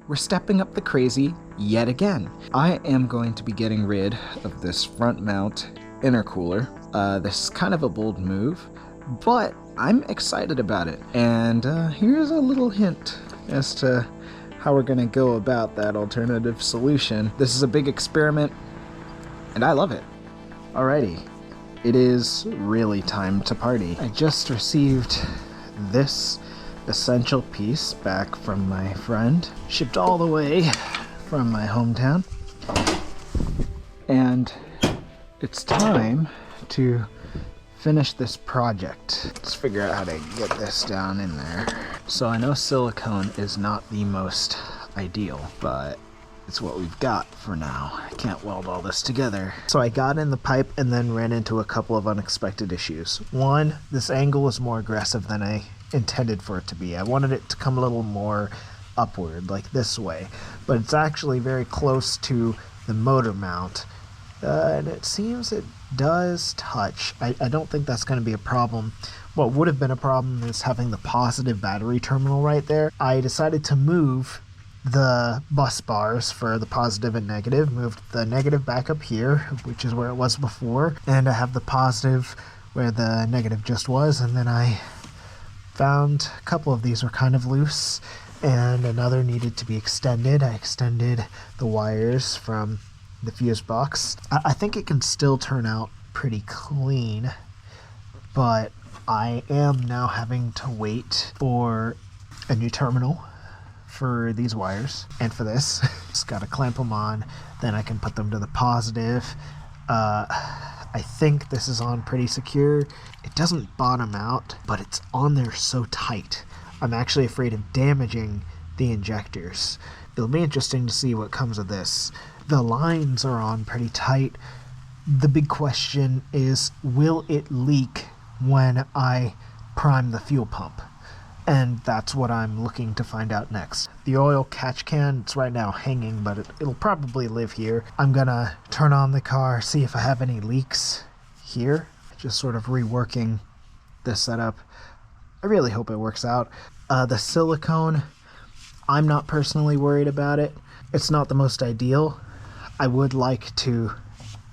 we're stepping up the crazy yet again. I am going to be getting rid of this front mount intercooler. This is kind of a bold move, but I'm excited about it. And here's a little hint as to how we're gonna go about that alternative solution. This is a big experiment, and I love it. Alrighty, it is really time to party. I just received this essential piece back from my friend, shipped all the way from my hometown, and it's time to finish this project. Let's figure out how to get this down in there. So I know silicone is not the most ideal, but it's what we've got for now. I can't weld all this together. So I got in the pipe and then ran into a couple of unexpected issues. One, this angle is more aggressive than I intended for it to be. I wanted it to come a little more upward, like this way, but it's actually very close to the motor mount, and it seems it does touch. I don't think that's going to be a problem. What would have been a problem is having the positive battery terminal right there. I decided to move the bus bars for the positive and negative, moved the negative back up here, which is where it was before, and I have the positive where the negative just was, and then I found a couple of these were kind of loose and another needed to be extended. I extended the wires from the fuse box. I think it can still turn out pretty clean, but I am now having to wait for a new terminal for these wires and for this. Just gotta clamp them on, then I can put them to the positive. I think this is on pretty secure. It doesn't bottom out, but it's on there so tight. I'm actually afraid of damaging the injectors. It'll be interesting to see what comes of this. The lines are on pretty tight. The big question is, will it leak when I prime the fuel pump? And that's what I'm looking to find out next. The oil catch can, it's right now hanging, but it'll probably live here. I'm gonna turn on the car, see if I have any leaks here. Just sort of reworking this setup. I really hope it works out. The silicone, I'm not personally worried about it. It's not the most ideal. I would like to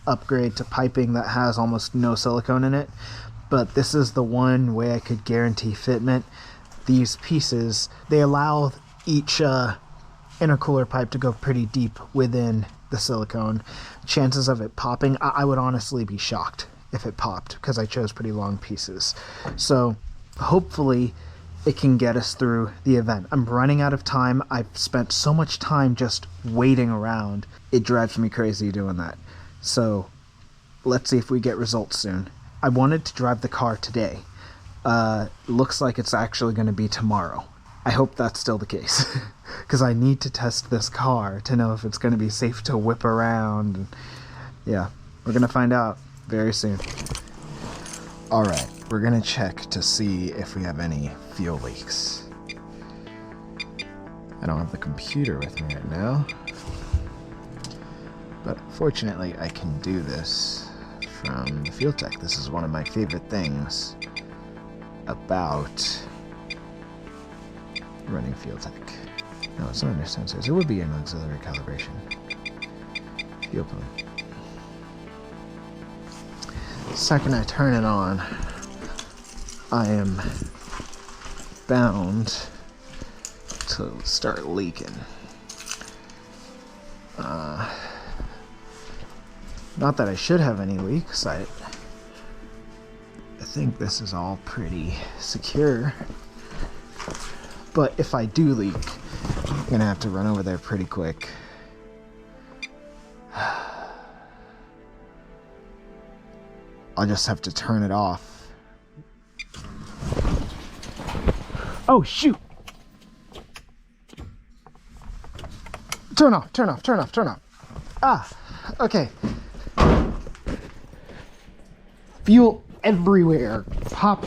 upgrade to piping that has almost no silicone in it, but this is the one way I could guarantee fitment. These pieces, they allow each intercooler pipe to go pretty deep within the silicone. Chances of it popping, I would honestly be shocked if it popped, because I chose pretty long pieces. So hopefully it can get us through the event. I'm running out of time. I've spent so much time just waiting around. It drives me crazy doing that. So let's see if we get results soon. I wanted to drive the car today. Looks like it's actually going to be tomorrow. I hope that's still the case, because I need to test this car to know if it's going to be safe to whip around. And yeah, we're going to find out very soon. Alright, we're going to check to see if we have any fuel leaks. I don't have the computer with me right now, but fortunately I can do this from the Fuel Tech. This is one of my favorite things about running Fuel Tech. No, it's not under sensors. It would be an auxiliary calibration. Fuel pump. The second I turn it on, I am bound to start leaking. Not that I should have any leaks. I think this is all pretty secure. But if I do leak, I'm gonna have to run over there pretty quick. I'll just have to turn it off. Oh, shoot! Turn off, turn off, turn off, turn off. Ah, okay. Fuel everywhere. Pop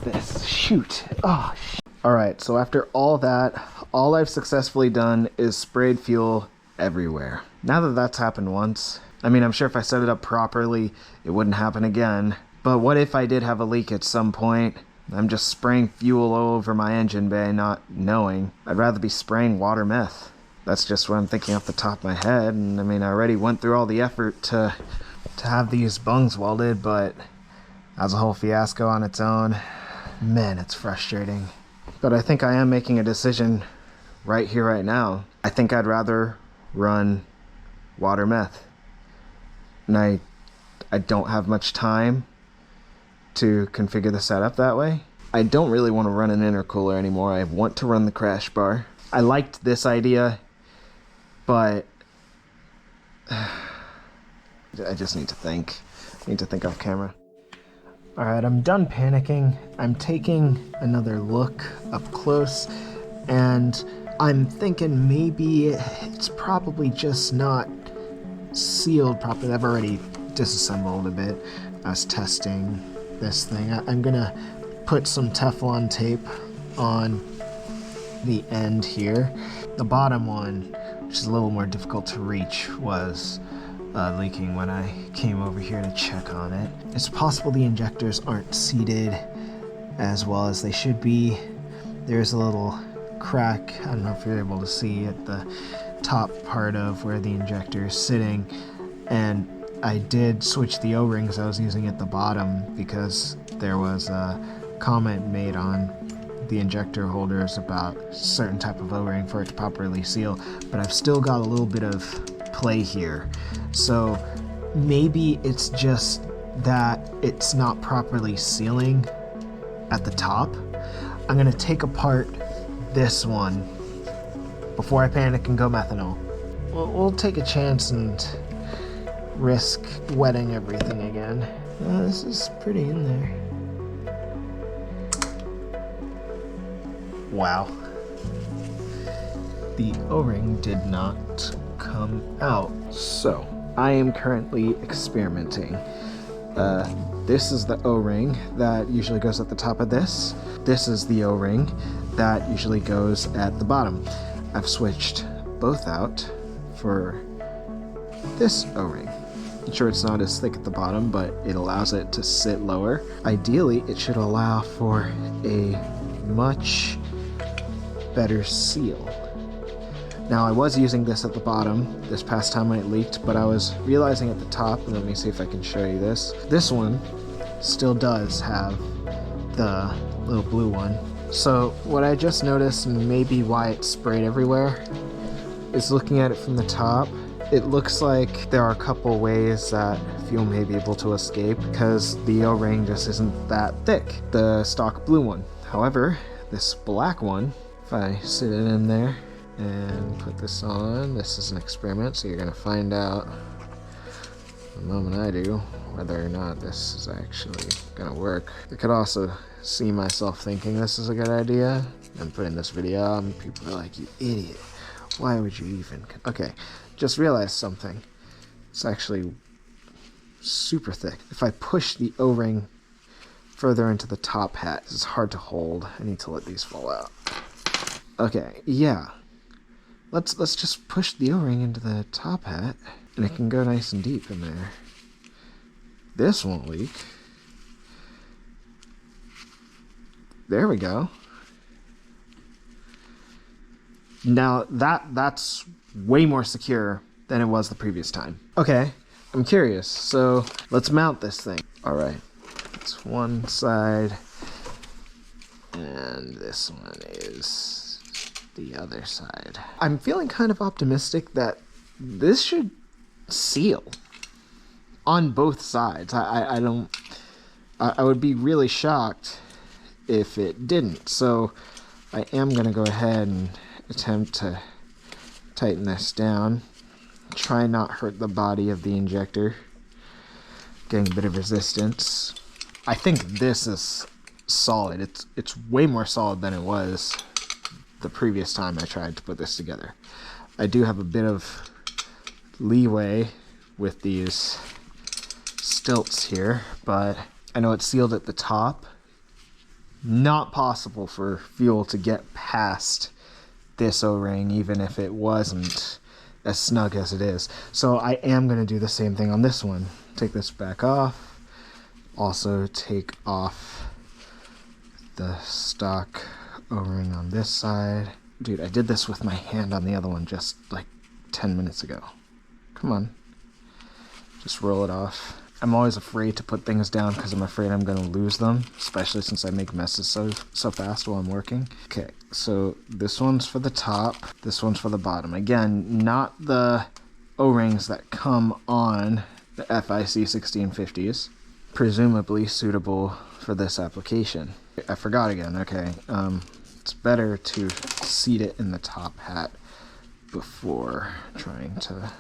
this. Shoot. Oh, shoot. Alright, so after all that, all I've successfully done is sprayed fuel everywhere. Now that that's happened once, I mean, I'm sure if I set it up properly, it wouldn't happen again. But what if I did have a leak at some point? I'm just spraying fuel all over my engine bay, not knowing. I'd rather be spraying water meth. That's just what I'm thinking off the top of my head. And I mean, I already went through all the effort to have these bungs welded, but as a whole fiasco on its own. Man, it's frustrating. But I think I am making a decision right here, right now. I think I'd rather run water meth. And I don't have much time to configure the setup that way. I don't really want to run an intercooler anymore. I want to run the crash bar. I liked this idea, but I just need to think. I need to think off camera. Alright, I'm done panicking. I'm taking another look up close, and I'm thinking maybe it's probably just not sealed properly. I've already disassembled a bit. I was testing this thing. I'm gonna put some Teflon tape on the end here. The bottom one, which is a little more difficult to reach, was leaking when I came over here to check on it. It's possible the injectors aren't seated as well as they should be. There's a little crack, I don't know if you're able to see, at the top part of where the injector is sitting, and I did switch the O-rings I was using at the bottom because there was a comment made on the injector holders about a certain type of O-ring for it to properly seal, but I've still got a little bit of play here. So maybe it's just that it's not properly sealing at the top. I'm gonna take apart this one before I panic and go methanol. We'll take a chance and risk wetting everything again. This is pretty in there. Wow. The O-ring did not come out. So, I am currently experimenting. This is the O-ring that usually goes at the top of this. This is the O-ring that usually goes at the bottom. I've switched both out for this O-ring. I'm sure it's not as thick at the bottom, but it allows it to sit lower. Ideally, it should allow for a much better seal. Now, I was using this at the bottom this past time when it leaked, but I was realizing at the top, and let me see if I can show you this. This one still does have the little blue one. So what I just noticed, and maybe why it's sprayed everywhere, is looking at it from the top, it looks like there are a couple ways that fuel may be able to escape because the O-ring just isn't that thick, the stock blue one. However, this black one, if I sit it in there and put this on, this is an experiment, so you're going to find out the moment I do whether or not this is actually going to work. I could also see myself thinking this is a good idea and putting this video out, and people are like, you idiot, why would you even? Okay, just realized something. It's actually super thick. If I push the O-ring further into the top hat, this is hard to hold. I need to let these fall out. Okay, yeah. Let's just push the O-ring into the top hat, and it can go nice and deep in there. This won't leak. There we go. Now that's way more secure than it was the previous time. Okay, I'm curious, so let's mount this thing. All right, it's one side, and this one is the other side. I'm feeling kind of optimistic that this should seal on both sides. I would be really shocked if it didn't. So I am gonna go ahead and attempt to tighten this down. Try not hurt the body of the injector. Getting a bit of resistance. I think this is solid. It's way more solid than it was the previous time I tried to put this together. I do have a bit of leeway with these stilts here, but I know it's sealed at the top. Not possible for fuel to get past this O-ring, even if it wasn't as snug as it is. So I am going to do the same thing on this one. Take this back off. Also take off the stock O-ring on this side. Dude, I did this with my hand on the other one just like 10 minutes ago. Come on. Just roll it off. I'm always afraid to put things down because I'm afraid I'm going to lose them, especially since I make messes so fast while I'm working. Okay, so this one's for the top, this one's for the bottom. Again, not the O-rings that come on the FIC 1650s, presumably suitable for this application. I forgot again, okay. It's better to seat it in the top hat before trying to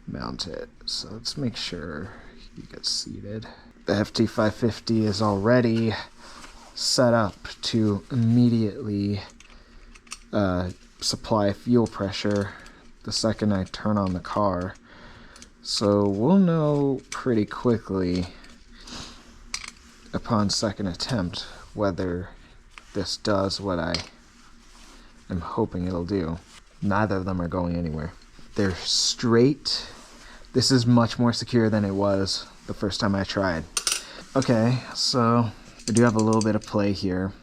mount it. So let's make sure you get seated. The FT550 is already set up to immediately supply fuel pressure the second I turn on the car. So we'll know pretty quickly upon second attempt whether this does what I am hoping it'll do. Neither of them are going anywhere. They're straight. This is much more secure than it was the first time I tried. Okay, so I do have a little bit of play here.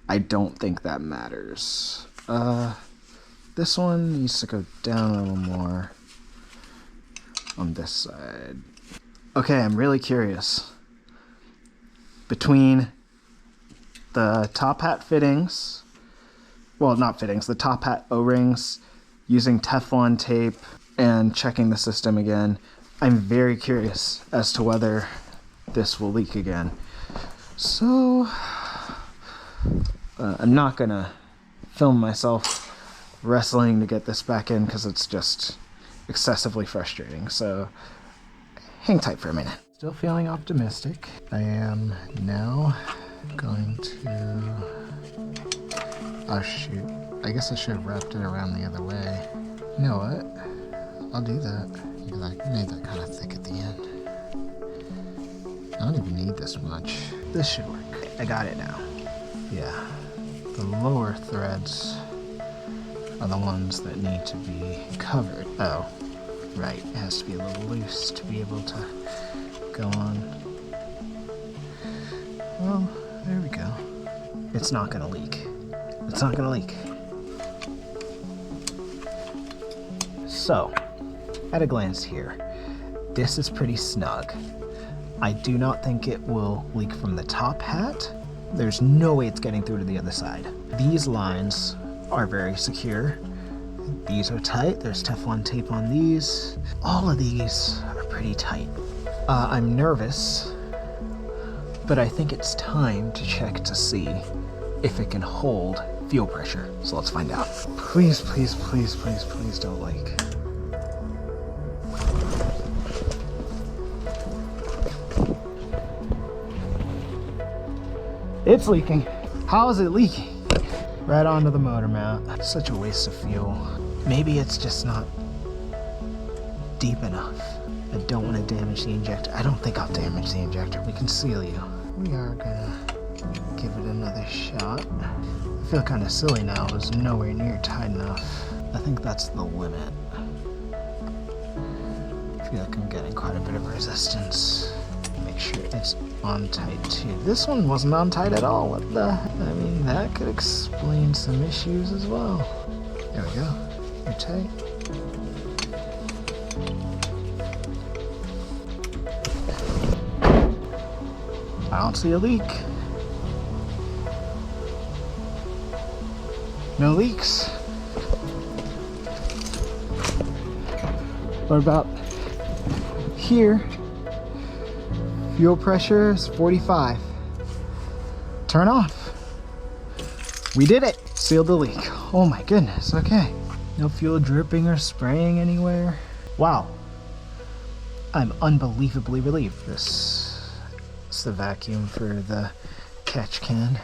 I don't think that matters. This one needs to go down a little more on this side. Okay, I'm really curious. Between the top hat fittings, well, not fittings, the top hat O-rings, using Teflon tape, and checking the system again, I'm very curious as to whether this will leak again. So, I'm not gonna film myself wrestling to get this back in because it's just excessively frustrating. So, hang tight for a minute. Still feeling optimistic. I am now going to... Oh shoot, I guess I should have wrapped it around the other way. You know what? I'll do that, because I made that kind of thick at the end. I don't even need this much. This should work. I got it now. Yeah, the lower threads are the ones that need to be covered. Oh, right, it has to be a little loose to be able to go on. Well, there we go. It's not gonna leak. It's not gonna leak. So, at a glance here, this is pretty snug. I do not think it will leak from the top hat. There's no way it's getting through to the other side. These lines are very secure. These are tight. There's Teflon tape on these. All of these are pretty tight. I'm nervous, but I think it's time to check to see if it can hold fuel pressure. So let's find out. Please, please, please, please, please don't leak. It's leaking. How is it leaking? Right onto the motor mount. Such a waste of fuel. Maybe it's just not deep enough. I don't want to damage the injector. I don't think I'll damage the injector. We can seal you. We are gonna give it another shot. I feel kind of silly now. It was nowhere near tight enough. I think that's the limit. I feel like I'm getting quite a bit of resistance. Make sure it's on tight too. This one wasn't on tight at all. What the? I mean, that could explain some issues as well. There we go. You're tight. I don't see a leak. No leaks. What about here? Fuel pressure is 45. Turn off. We did it. Sealed the leak. Oh my goodness, okay. No fuel dripping or spraying anywhere. Wow. I'm unbelievably relieved. This is the vacuum for the catch can.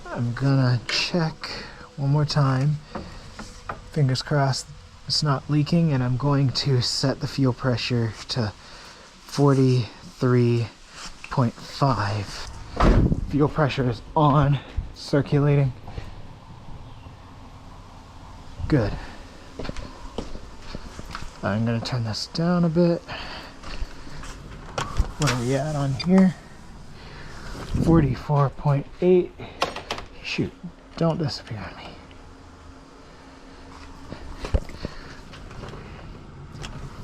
I'm gonna check one more time. Fingers crossed it's not leaking, and I'm going to set the fuel pressure to 43.5. Fuel pressure is on, circulating. Good. I'm gonna turn this down a bit. What are we at on here? 44.8. Shoot, don't disappear on me.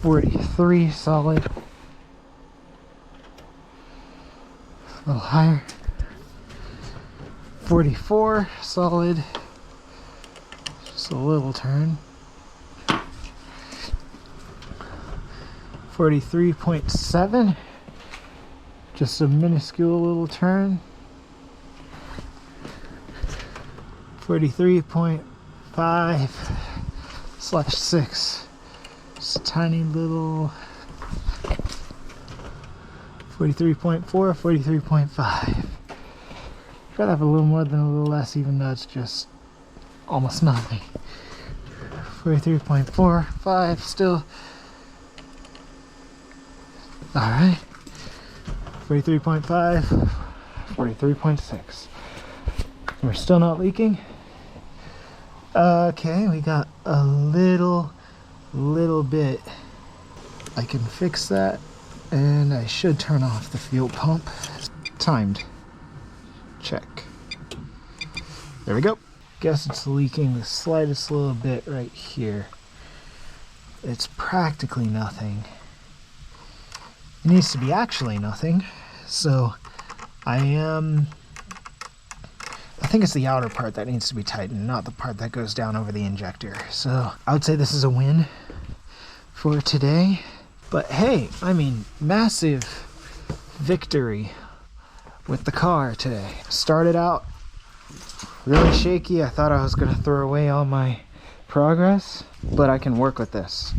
43 solid. A little higher. 44 solid. Just a little turn. 43.7. Just a minuscule little turn. 43.5/6. Just a tiny little 43.4, 43.5. Try to have a little more than a little less, even though it's just almost nothing. 43.45 still. Alright. 43.5, 43.6. We're still not leaking. Okay, we got a little bit. I can fix that, and I should turn off the fuel pump. Timed. Check. There we go. Guess it's leaking the slightest little bit right here. It's practically nothing. It needs to be actually nothing. So I think it's the outer part that needs to be tightened, not the part that goes down over the injector. So I would say this is a win for today. But hey, I mean, massive victory with the car today. Started out really shaky. I thought I was gonna throw away all my progress, but I can work with this.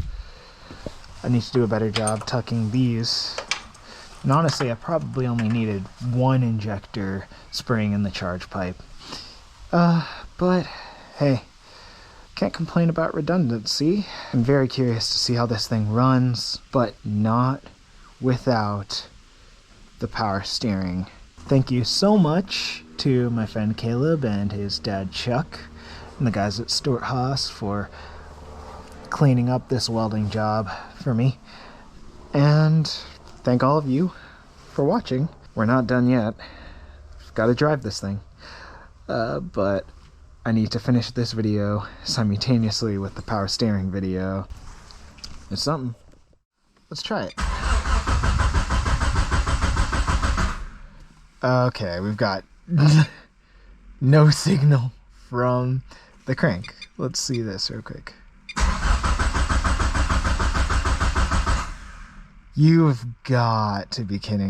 I need to do a better job tucking these. And honestly, I probably only needed one injector spring in the charge pipe. But hey, can't complain about redundancy. I'm very curious to see how this thing runs, but not without the power steering. Thank you so much to my friend Caleb and his dad Chuck and the guys at Stuart Haas for cleaning up this welding job for me. And thank all of you for watching. We're not done yet. I've got to drive this thing. But I need to finish this video simultaneously with the power steering video. It's something. Let's try it. Okay, we've got no signal from the crank. Let's see this real quick. You've got to be kidding.